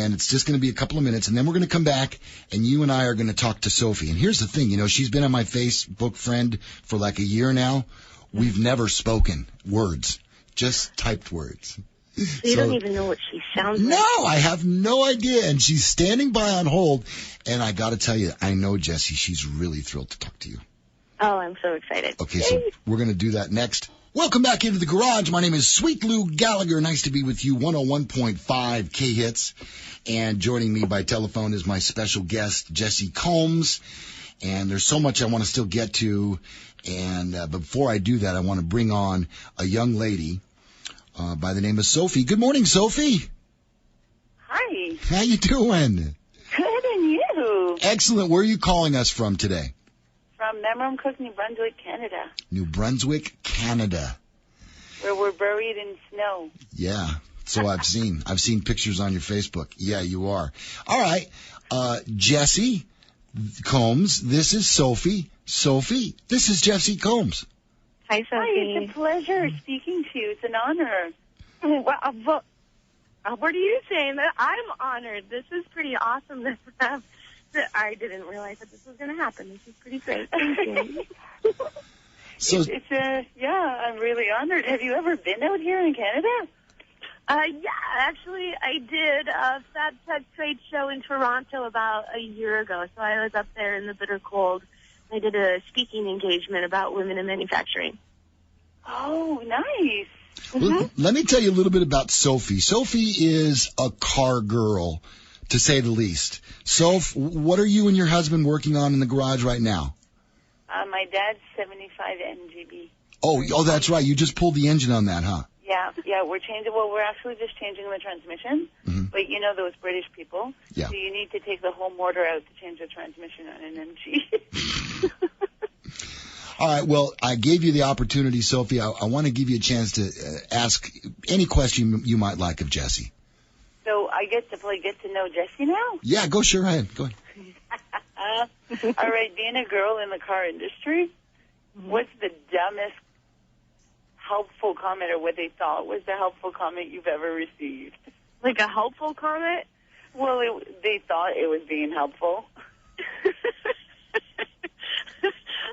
And it's just going to be a couple of minutes, and then we're going to come back, and you and I are going to talk to Sophie. And here's the thing, she's been on my Facebook friend for like a year now. We've never spoken words, just typed words. So you don't even know what she sounds like? No, I have no idea. And she's standing by on hold. And I got to tell you, I know Jessi, she's really thrilled to talk to you. Oh, I'm so excited. Okay, so we're going to do that next. Welcome back into the garage. My name is Sweet Lou Gallagher. Nice to be with you. 101.5 K Hits. And joining me by telephone is my special guest, Jessi Combs. And there's so much I want to still get to. And before I do that, I want to bring on a young lady by the name of Sophie. Good morning, Sophie. Hi. How you doing? Good, and you? Excellent. Where are you calling us from today? From Memramcook, New Brunswick, Canada. New Brunswick, Canada. Where we're buried in snow. Yeah. So I've seen pictures on your Facebook. Yeah, you are. All right. Jessi Combs. This is Sophie. Sophie, this is Jessi Combs. Hi, Sophie. Hi, it's a pleasure speaking to you. It's an honor. Well, what are you saying? I'm honored. This is pretty awesome. I didn't realize that this was going to happen. This is pretty great. Thank you. So, I'm really honored. Have you ever been out here in Canada? Yeah, actually, I did a Fat Tech trade show in Toronto about a year ago. So I was up there in the bitter cold. I did a speaking engagement about women in manufacturing. Oh, nice. Well, let me tell you a little bit about Sophie. Sophie is a car girl, to say the least. Soph, what are you and your husband working on in the garage right now? My dad's 75 NGB. Oh, that's right. You just pulled the engine on that, huh? Yeah, we're changing. Well, we're actually just changing the transmission. Mm-hmm. But you know those British people. Yeah. So you need to take the whole motor out to change the transmission on an MG. All right. Well, I gave you the opportunity, Sophie. I want to give you a chance to ask any question you might like of Jessi. So I get to get to know Jessi now? Yeah, go sure ahead. Go ahead. All right. Being a girl in the car industry, what's the dumbest helpful comment, or what they thought was the helpful comment you've ever received? Like a helpful comment? Well, they thought it was being helpful.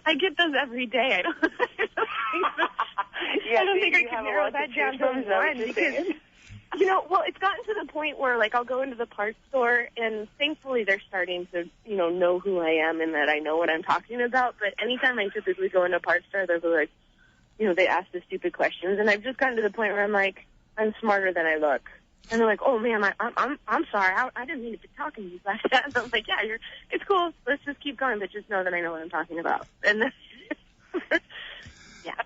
I get those every day. I don't think I can narrow that down to one because, well, it's gotten to the point where, like, I'll go into the parts store, and thankfully they're starting to, know who I am and that I know what I'm talking about. But anytime I typically go into a parts store, they'll be like, they ask the stupid questions, and I've just gotten to the point where I'm like, I'm smarter than I look. And they're like, oh, man, I'm sorry. I didn't mean to be talking to you like that. And I'm like, yeah, it's cool. Let's just keep going, but just know that I know what I'm talking about. And then, yeah,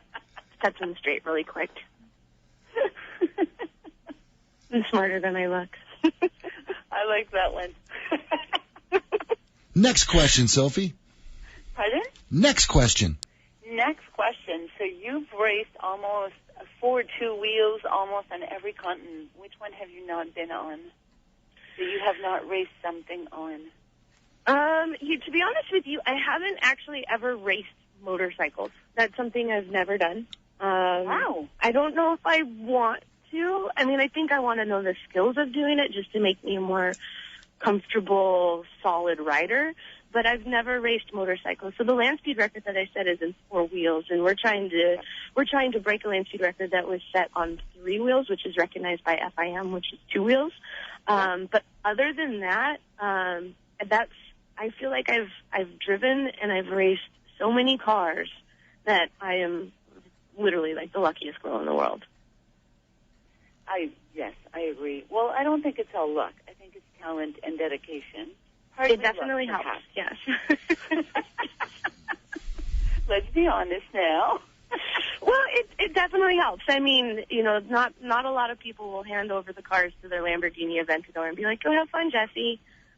set them straight really quick. I'm smarter than I look. I like that one. Next question, Sophie. Pardon? Next question. Next question. So you've raced almost Ford two wheels almost on every continent. Which one have you not been on? So you have not raced something on? To be honest with you, I haven't actually ever raced motorcycles. That's something I've never done. Wow. I don't know if I want to. I mean, I think I want to know the skills of doing it just to make me a more comfortable, solid rider. But I've never raced motorcycles. So the land speed record that I set is in 4 wheels, and we're trying to break a land speed record that was set on 3 wheels, which is recognized by FIM, which is 2 wheels. But other than that, I feel like I've driven and I've raced so many cars that I am literally like the luckiest girl in the world. Yes, I agree. Well, I don't think it's all luck. I think it's talent and dedication. It definitely helps, yes. Let's be honest now. Well, it definitely helps. I mean, not a lot of people will hand over the cars to their Lamborghini Aventador and be like, go have fun, Jessi.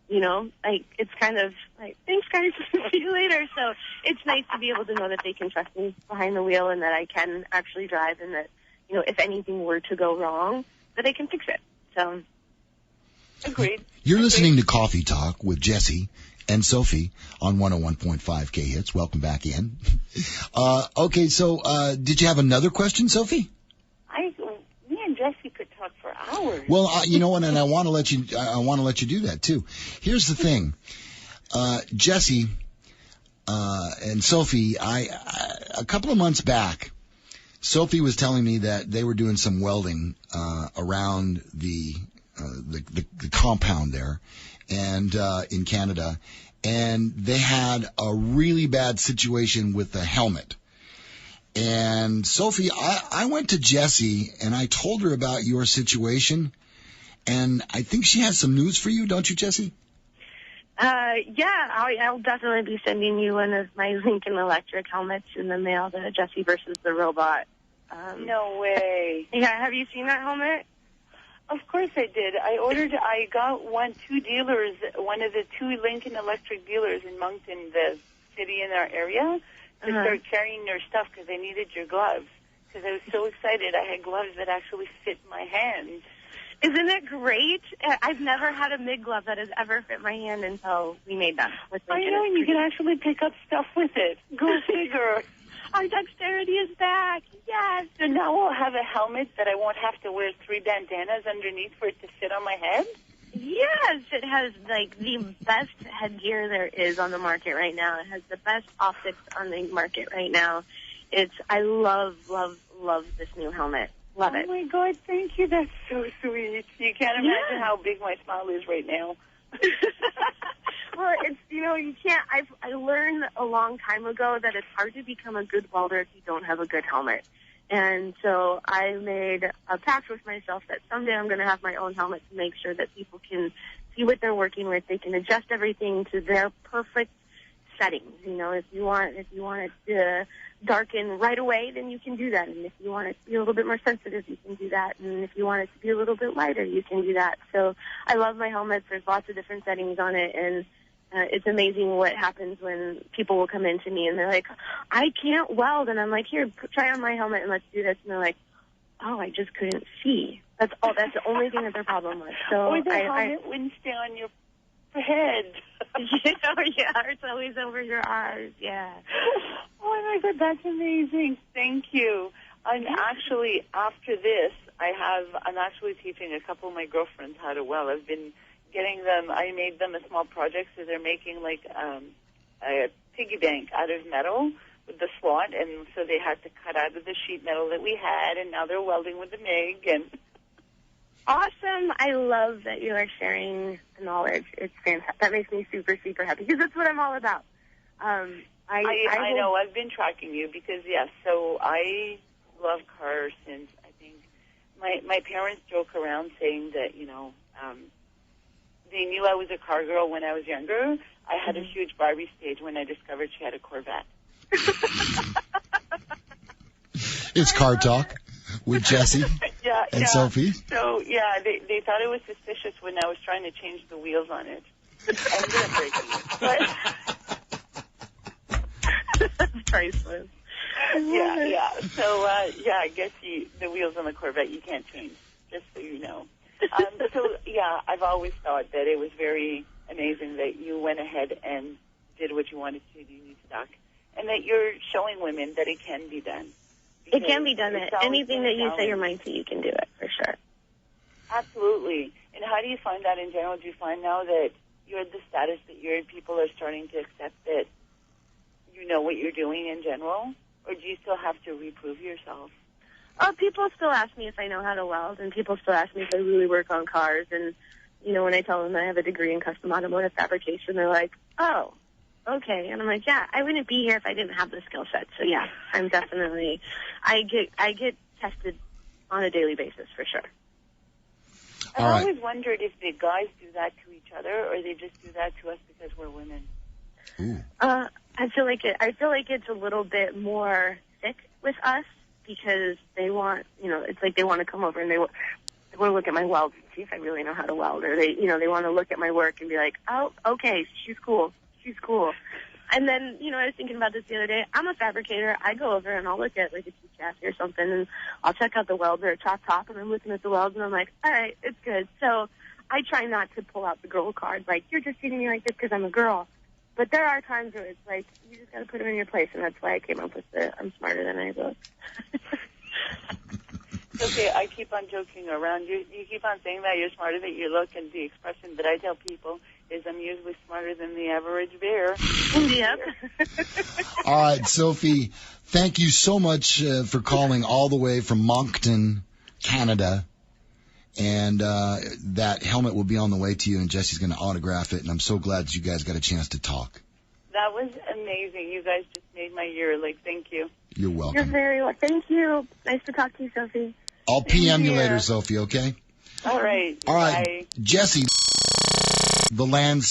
It's kind of like, thanks, guys, see you later. So it's nice to be able to know that they can trust me behind the wheel and that I can actually drive and that, if anything were to go wrong, that I can fix it. So... Agreed. You're listening to Coffee Talk with Jessi and Sophie on 101.5 K Hits. Welcome back in. Okay, so did you have another question, Sophie? Me and Jessi could talk for hours. Well, you know what, and I want to let you do that too. Here's the thing, Jessi and Sophie. A couple of months back, Sophie was telling me that they were doing some welding around the compound there, and in Canada, and they had a really bad situation with the helmet. And Sophie, I went to Jessi and I told her about your situation, and I think she has some news for you, don't you, Jessi? Yeah, I'll definitely be sending you one of my Lincoln Electric helmets in the mail, the Jessi versus the Robot. No way. Yeah, have you seen that helmet? Of course I did. I got two dealers, one of the two Lincoln Electric dealers in Moncton, the city in our area, to start carrying your stuff because they needed your gloves. Because I was so excited. I had gloves that actually fit my hands. Isn't it great? I've never had a MIG glove that has ever fit my hand until we made them. I know, and you can actually pick up stuff with it. Go figure. Our dexterity is back. Yes. So now I'll have a helmet that I won't have to wear 3 bandanas underneath for it to fit on my head? Yes, it has like the best headgear there is on the market right now. It has the best optics on the market right now. I love this new helmet. Love it. Oh my God, thank you. That's so sweet. You can't imagine how big my smile is right now. Well, you can't. I learned a long time ago that it's hard to become a good welder if you don't have a good helmet. And so I made a pact with myself that someday I'm going to have my own helmet to make sure that people can see what they're working with. They can adjust everything to their perfect settings. If you want it to darken right away, then you can do that. And if you want it to be a little bit more sensitive, you can do that. And if you want it to be a little bit lighter, you can do that. So I love my helmets. There's lots of different settings on it, and it's amazing what happens when people will come in to me and they're like, I can't weld. And I'm like, here, try on my helmet and let's do this. And they're like, oh, I just couldn't see. That's all. That's the only thing that their problem was. So or the helmet wouldn't stay on your head. Yeah, it's always over your eyes. Yeah. Oh my God, that's amazing. Thank you. I'm actually, after this, I'm actually teaching a couple of my girlfriends how to weld. I've been getting them, I made them a small project, so they're making like a piggy bank out of metal with the slot, and so they had to cut out of the sheet metal that we had, and now they're welding with the MIG. And awesome. I love that you are sharing the knowledge. It's fantastic. That makes me super, super happy because that's what I'm all about. I know. I've been tracking you because, yes, so I love cars since I think my parents joke around saying that, they knew I was a car girl when I was younger. I had a huge Barbie stage when I discovered she had a Corvette. It's Car Talk with Jessi and Sophie. So, yeah, they thought it was suspicious when I was trying to change the wheels on it. I'm going to break it. That's priceless. Yeah. So, I guess the wheels on the Corvette you can't change, just so you know. I've always thought that it was very amazing that you went ahead and did what you wanted to do, you stuck, and that you're showing women that it can be done. It can be done. Anything that you set your mind to, you can do it, for sure. Absolutely. And how do you find that in general? Do you find now that you're at the status that people are starting to accept that you know what you're doing in general? Or do you still have to reprove yourself? People still ask me if I know how to weld, and people still ask me if I really work on cars. And, when I tell them that I have a degree in custom automotive fabrication, they're like, oh, okay. And I'm like, yeah, I wouldn't be here if I didn't have the skill set. So, yeah, I'm definitely, I get tested on a daily basis, for sure. I've always wondered if the guys do that to each other, or they just do that to us because we're women. Ooh. I feel like it's a little bit more thick with us because they want, it's like they want to come over and they want to look at my weld and see if I really know how to weld, or they want to look at my work and be like, oh, okay, she's cool. And then, I was thinking about this the other day. I'm a fabricator. I go over and I'll look at like a chassis or something, and I'll check out the welds or a top, and I'm looking at the welds and I'm like, all right, it's good. So I try not to pull out the girl card, like, you're just treating me like this because I'm a girl. But there are times where it's like, you just got to put them in your place, and that's why I came up with the I'm smarter than I look. It's okay. I keep on joking around. You keep on saying that you're smarter than you look, and the expression that I tell people is I'm usually smarter than the average bear. Yep. All right, Sophie, thank you so much for calling all the way from Moncton, Canada. And that helmet will be on the way to you, and Jesse's going to autograph it. And I'm so glad that you guys got a chance to talk. That was amazing. You guys just made my year. Thank you. You're welcome. You're very welcome. Thank you. Nice to talk to you, Sophie. I'll PM you later, Sophie, okay? All right. All right. Bye. Jesse, the land